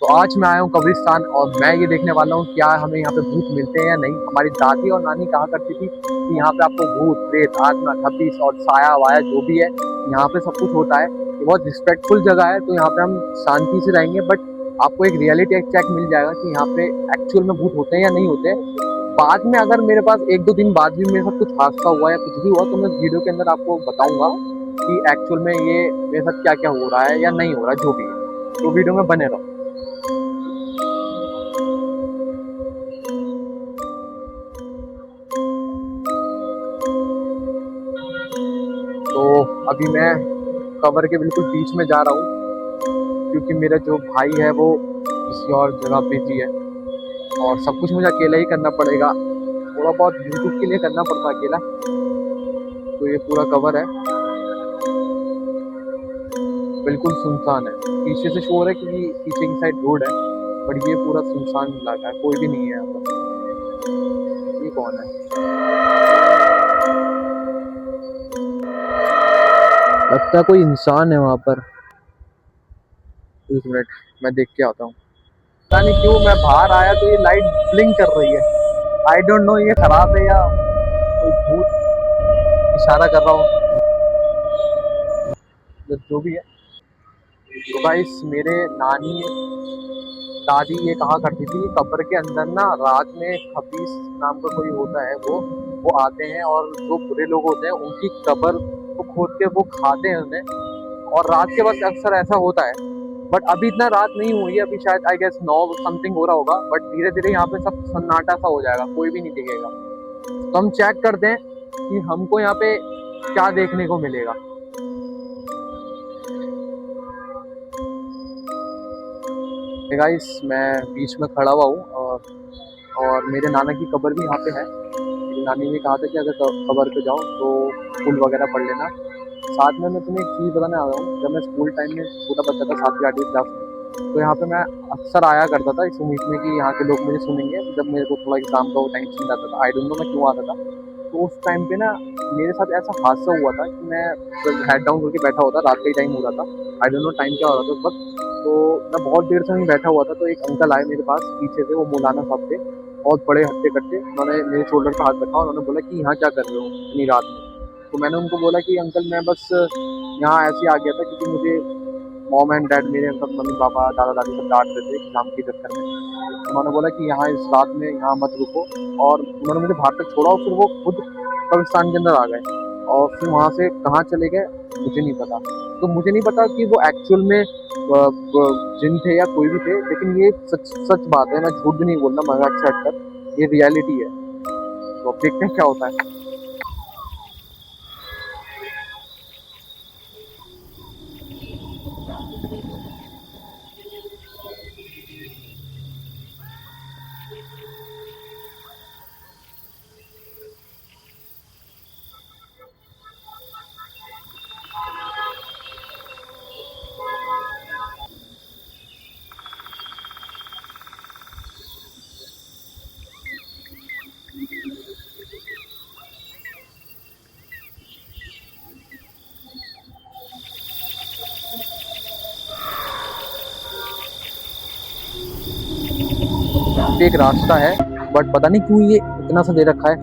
तो आज मैं आया हूँ कब्रिस्तान और मैं ये देखने वाला हूँ क्या हमें यहाँ पे भूत मिलते हैं या नहीं। हमारी दादी और नानी कहा करती थी कि यहाँ पे आपको भूत प्रेत आत्मा खबीस और साया वाया जो भी है यहाँ पे सब कुछ होता है। ये बहुत रिस्पेक्टफुल जगह है, तो यहाँ पे हम शांति से रहेंगे। बट आपको एक रियलिटी चेक मिल जाएगा कि यहाँ पे एक्चुअल में भूत होते हैं या नहीं होते हैं। बाद में अगर मेरे पास एक दो दिन बाद भी मेरे साथ कुछ हादसा हुआ या कुछ भी हुआ तो मैं वीडियो के अंदर आपको बताऊंगा कि एक्चुअल में ये मेरे साथ क्या क्या हो रहा है या नहीं हो रहा है, जो भी है। तो वीडियो में बने रहो। तो अभी मैं कवर के बिल्कुल बीच में जा रहा हूँ क्योंकि मेरा जो भाई है वो किसी और जगह बिजी है और सब कुछ मुझे अकेला ही करना पड़ेगा। थोड़ा बहुत यूट्यूब के लिए करना पड़ता है अकेला। तो ये पूरा कवर है, बिल्कुल सुनसान है। पीछे से शोर है क्योंकि पीछे की साइड रोड है, बट ये पूरा सुनसान इलाका है, कोई भी नहीं है यहाँ पर। ये कौन है? लगता है कोई इंसान है वहाँ पर। एक मिनट, मैं देख के आता हूँ। पता नहीं क्यों मैं बाहर आया तो ये लाइट ब्लिंक कर रही है। आई डोंट नो ये खराब है या कोई भूत इशारा कर रहा हो, जो भी है। तो गाइस मेरे नानी दादी ये कहा करती थी कब्र के अंदर ना रात में खबीस नाम का कोई होता है, वो आते हैं और जो बुरे लोग होते हैं उनकी कब्र को खोद के वो खाते हैं उन्हें। और रात के वक्त अक्सर ऐसा होता है, बट अभी इतना रात नहीं हुई है। अभी शायद आई गेस 9 समथिंग हो रहा होगा, बट धीरे धीरे यहाँ पे सब सन्नाटा सा हो जाएगा, कोई भी नहीं दिखेगा। तो हम चेक करते हैं कि हमको यहाँ पे क्या देखने को मिलेगा। गाइस मैं बीच में खड़ा हुआ हूँ और मेरे नाना की कब्र भी यहाँ पे है। मेरी नानी ने कहा था कि अगर कब्र पे जाओ तो फूल वगैरह पढ़ लेना। साथ में मैं तुम्हें एक चीज़ बताने आ रहा हूँ। जब मैं स्कूल टाइम में छोटा बच्चा था, 7वीं 8वीं क्लास में, तो यहाँ पे मैं अक्सर आया करता था इस उम्मीद में कि यहाँ के लोग मुझे सुनेंगे। जब मेरे को थोड़ा एग्जाम का वो टेंशन रहता था, आई डोंट नो मैं क्यों आता था। तो उस टाइम पे ना मेरे साथ ऐसा हादसा हुआ था कि मैं हेड डाउन करके बैठा हुआ था, रात का ही टाइम हो रहा था। आई डोंट नो टाइम क्या हो रहा था उस वक्त। तो मैं बहुत देर से वहीं बैठा हुआ था, तो एक अंकल आए मेरे पास पीछे से, वो मौलाना साहब थे, बहुत बड़े हट्टे कट्टे। उन्होंने मेरे शोल्डर पर हाथ रखा और उन्होंने बोला कि यहाँ क्या कर रहे हो इतनी रात में। तो मैंने उनको बोला कि अंकल मैं बस यहाँ ऐसे आ गया था क्योंकि मुझे मॉम एंड डैड, मेरे मतलब मम्मी पापा दादा दादी सब डांट रहे थे एग्जाम के चक्कर में। उन्होंने बोला कि यहाँ इस रात में यहाँ मत रुको, और उन्होंने मुझे बाहर तक छोड़ा और फिर वो खुद कब्रिस्तान के अंदर आ गए। और फिर वहाँ से कहाँ चले गए मुझे नहीं पता। तो मुझे नहीं पता कि वो एक्चुअल में जिन थे या कोई भी थे, लेकिन ये सच सच बात है, मैं झूठ भी नहीं बोल रहा मजाक से हटकर, ये रियलिटी है। तो अब देखते हैं क्या होता है। एक रास्ता है, बट पता नहीं क्यों ये इतना सा दे रखा है।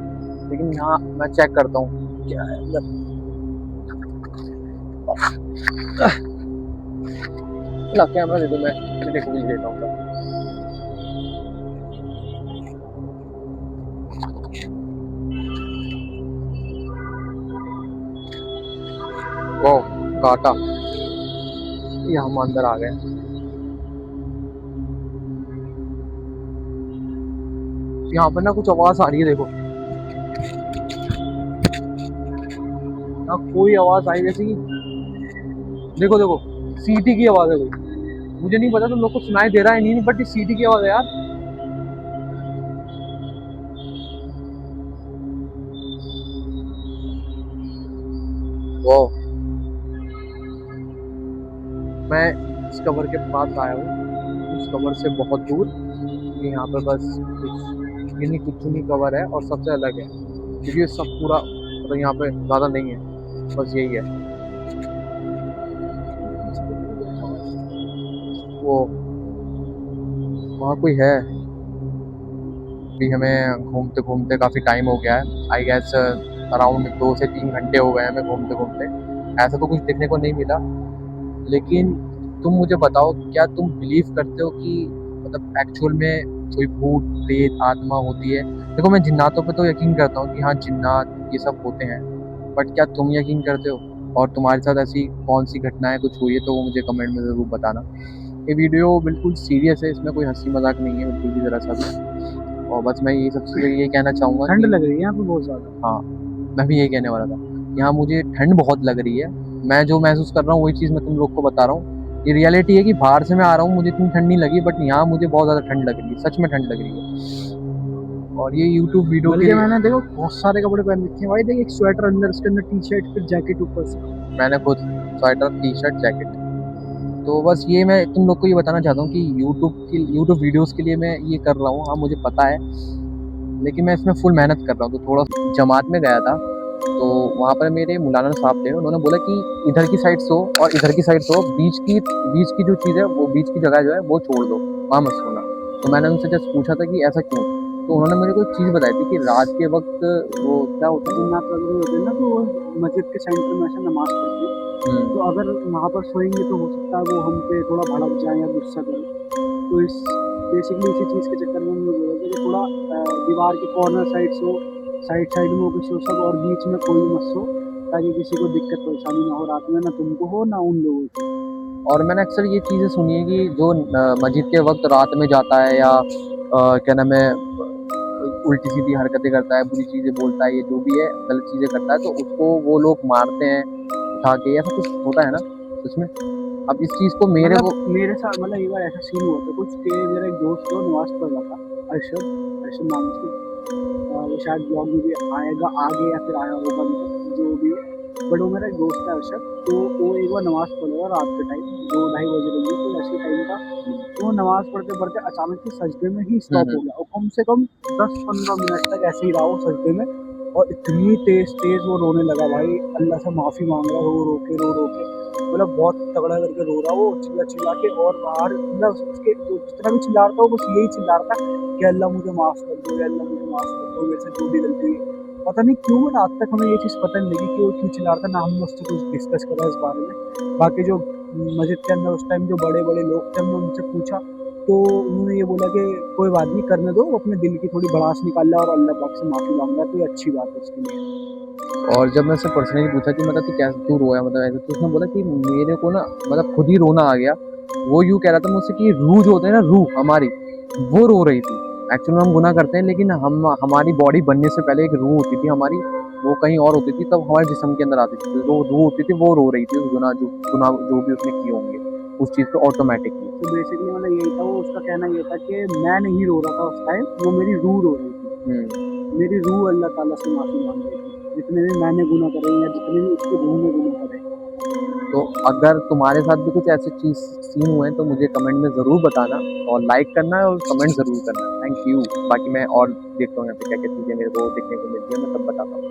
लेकिन यहाँ मैं चेक करता हूँ क्या है अंदर। ला कैमरा दे दो, मैं देखो भी देता हूँ। वो काटा, ये हम अंदर आ गए। यहाँ पर ना कुछ आवाज आ रही है, देखो यहाँ कोई आवाज आई जैसी। देखो देखो, सीटी की आवाज है कोई। मुझे नहीं पता तुम लोग को सुनाई दे रहा है नहीं, बट ये सीटी की आवाज है यार। वो मैं इस कवर के पास आया हूँ, उस कवर से बहुत दूर। यहाँ पर बस कुछ गिनी कुछ चुनी कवर है और सबसे अलग है क्योंकि ये सब पूरा मतलब यहाँ पे ज़्यादा नहीं है, बस यही है। वो वहाँ कोई है। अभी हमें घूमते घूमते काफ़ी टाइम हो गया है, आई गेस अराउंड 2 से 3 घंटे हो गए हैं हमें घूमते घूमते। ऐसा तो कुछ देखने को नहीं मिला। लेकिन तुम मुझे बताओ, क्या तुम बिलीव करते हो कि मतलब एक्चुअल में कोई भूत प्रेत आत्मा होती है? देखो, मैं जिन्नातों पे तो यकीन करता हूँ कि हाँ, जिन्नात ये सब होते हैं। बट क्या तुम यकीन करते हो? और तुम्हारे साथ ऐसी कौन सी घटनाएं कुछ हुई है तो वो मुझे कमेंट में ज़रूर बताना। ये वीडियो बिल्कुल सीरियस है, इसमें कोई हंसी मजाक नहीं है बिल्कुल भी, ज़रा सा भी। और बस मैं यही सबसे ये कहना चाहूँगा ठंड कि लग रही है यहाँ पे बहुत ज्यादा। हाँ, मैं भी यही कहने वाला था। यहाँ मुझे ठंड बहुत लग रही है। मैं जो महसूस कर रहा हूँ वही चीज़ मैं तुम लोग को बता रहा हूँ। ये रियलिटी है कि बाहर से मैं आ रहा हूँ, मुझे इतनी ठंड नहीं लगी, बट यहाँ मुझे बहुत ज़्यादा ठंड लग रही है, सच में ठंड लग रही है। और ये यूट्यूब वीडियो के बल्कि लिए मैंने देखो बहुत सारे कपड़े पहन रखे हैं भाई, देख एक स्वेटर अंदर, उसके अंदर टी शर्ट, फिर जैकेट ऊपर से। मैंने खुद स्वेटर, टी शर्ट, जैकेट। तो बस ये मैं तुम लोग को ये बताना चाहता हूँ कि यूट्यूब वीडियोस के लिए मैं ये कर रहा हूँ, हाँ मुझे पता है। लेकिन मैं इसमें फुल मेहनत कर रहा हूँ। तो थोड़ा जमात में गया था, तो वहाँ पर मेरे मौलाना साहब थे, उन्होंने बोला कि इधर की साइड सो और इधर की साइड सो, बीच की जो चीज़ है, वो बीच की जगह जो है वो छोड़ दो, वहाँ मत सोना। तो मैंने उनसे जस्ट पूछा था कि ऐसा क्यों? तो उन्होंने मेरे को एक चीज़ बताई थी कि रात के वक्त वो क्या होता है। जिन्नात वगैरह होते हैं ना, तो वो मस्जिद के सेंटर में ऐसे नमाज पढ़ते हैं। तो अगर वहाँ पर सोएंगे तो हो सकता है वो हम पे थोड़ा भड़क जाए या गुस्सा करें। तो इस बेसिकली इसी चीज़ के चक्कर में हमने बोला था कि थोड़ा दीवार के corner side so, side side में होकर सो सब, और बीच में कोई मत सो, ताकि किसी को दिक्कत परेशानी ना हो रात में, ना तुमको हो ना उन लोगों को। और मैंने अक्सर ये चीज़ें सुनी है कि जो मस्जिद के वक्त रात में जाता है या क्या नाम है, उल्टी सीधी हरकतें करता है, बुरी चीज़ें बोलता है, ये जो भी है गलत चीज़ें करता है, तो उसको वो लोग मारते हैं उठा के, ऐसा कुछ होता है ना सच में? अब इस चीज़ को मेरे मतलब को मेरे साथ, मतलब एक बार ऐसा सीन हुआ था कुछ कि मेरा एक दोस्त था, नमाज पढ़ रहा था, अरशद, अरशद नाम है उसका। वो शायद ब्लॉग में भी आएगा आगे या फिर आया होगा अभी तक, जो भी है। बट वो मेरा एक दोस्त है अरशद, तो वो एक बार नमाज पढ़ रहा था रात के टाइम, 2-2:30 बजे होंगे, तो ऐसे टाइम था। तो वो नमाज पढ़ते पढ़ते अचानक से सजदे में ही हुँ, स्टॉप हो हुँ। गया, और कम से कम 10-15 मिनट तक ऐसे ही रहा वो सजदे में। और इतनी तेज तेज वो रोने लगा भाई, अल्लाह से माफ़ी मांग रहा, रो रो के, मतलब बहुत तगड़ा करके रो रहा वो, चिल्ला चिल्ला के। और बाहर मतलब उसके जो जितना भी चिल्ला रहा था वो बस यही चिल्ला रहा था कि अल्लाह मुझे माफ़ कर दो, या अल्लाह मुझे माफ़ कर दो, मेरे से जो भी गलती हुई। पता नहीं क्यों, बट आज तक हमें ये चीज़ पता नहीं लगी कि वो क्यों चिल्ला रहा था, ना हमने उससे कुछ डिस्कस करा इस बारे में। बाकी जो मस्जिद के अंदर उस टाइम जो बड़े बड़े लोग थे, हमने उनसे पूछा, तो उन्होंने ये बोला कि कोई बात नहीं, करने दो, वो अपने दिल की थोड़ी भड़ास निकाल रहा है और अल्लाह पाक से माफ़ी मांग रहा है, तो ये अच्छी बात है उसके लिए। और जब मैं उससे पर्सनली पूछा कि मतलब तू कैसे क्यों रोया, मतलब ऐसे, तो उसने बोला कि मेरे को ना मतलब खुद ही रोना आ गया। वो यूँ कह रहा था मुझसे कि रूह जो होता है ना, रूह हमारी, वो रो रही थी। एक्चुअल में हम गुनाह करते हैं, लेकिन हम हमारी बॉडी बनने से पहले एक रूह होती थी हमारी, वो कहीं और होती थी, तब हमारे जिस्म के अंदर आती थी। तो जो रूह होती थी वो रो रही थी उस गुनाह जो भी उसने किए होंगे, उस चीज़ पे ऑटोमेटिकली। तो बेसिकली मतलब यही था, वो उसका कहना ये था कि मैं नहीं रो रहा था उस टाइम, वो मेरी रूह रो रही थी। हुँ। मेरी रूह अल्लाह ताला से माफ़ी मांग रही थी, जितने भी मैंने गुनाह करे या जितने भी उसकी रूह ने गुनाह करे। तो अगर तुम्हारे साथ भी कुछ ऐसे चीज़ सीन हुए हैं तो मुझे कमेंट में ज़रूर बताना, और लाइक करना और कमेंट ज़रूर करना। Thank you. बाकी मैं और देखता हूँ यहाँ पे क्या-क्या चीज़ें मेरे को देखने को मिलती है, मैं तब बताता हूँ।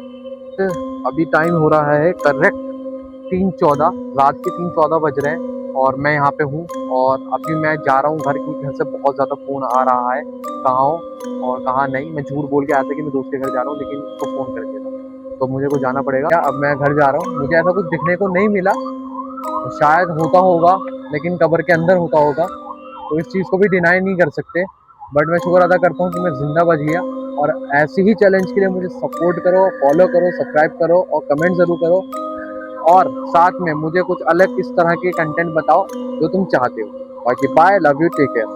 अभी टाइम हो रहा है करेक्ट 3:14, रात के 3:14 बज रहे हैं और मैं यहाँ पे हूँ। और अभी मैं जा रहा हूँ घर, क्योंकि घर से बहुत ज़्यादा फ़ोन आ रहा है, कहाँ हो और कहाँ नहीं। मैं झूठ बोल के आया था कि मैं दोस्त के घर जा रहा हूँ, लेकिन उसको फ़ोन कर दिया था। तो मुझे को जाना पड़ेगा। अब मैं घर जा रहा हूँ, मुझे ऐसा कुछ दिखने को नहीं मिला। तो शायद होता होगा, लेकिन कब्र के अंदर होता होगा, तो इस चीज़ को भी डिनाई नहीं कर सकते। बट मैं शुक्र अदा करता हूँ कि मैं ज़िंदा बच गया। और ऐसे ही चैलेंज के लिए मुझे सपोर्ट करो, फॉलो करो, सब्सक्राइब करो और कमेंट ज़रूर करो। और साथ में मुझे कुछ अलग इस तरह के कंटेंट बताओ जो तुम चाहते हो। बाकी bye, love you, take care.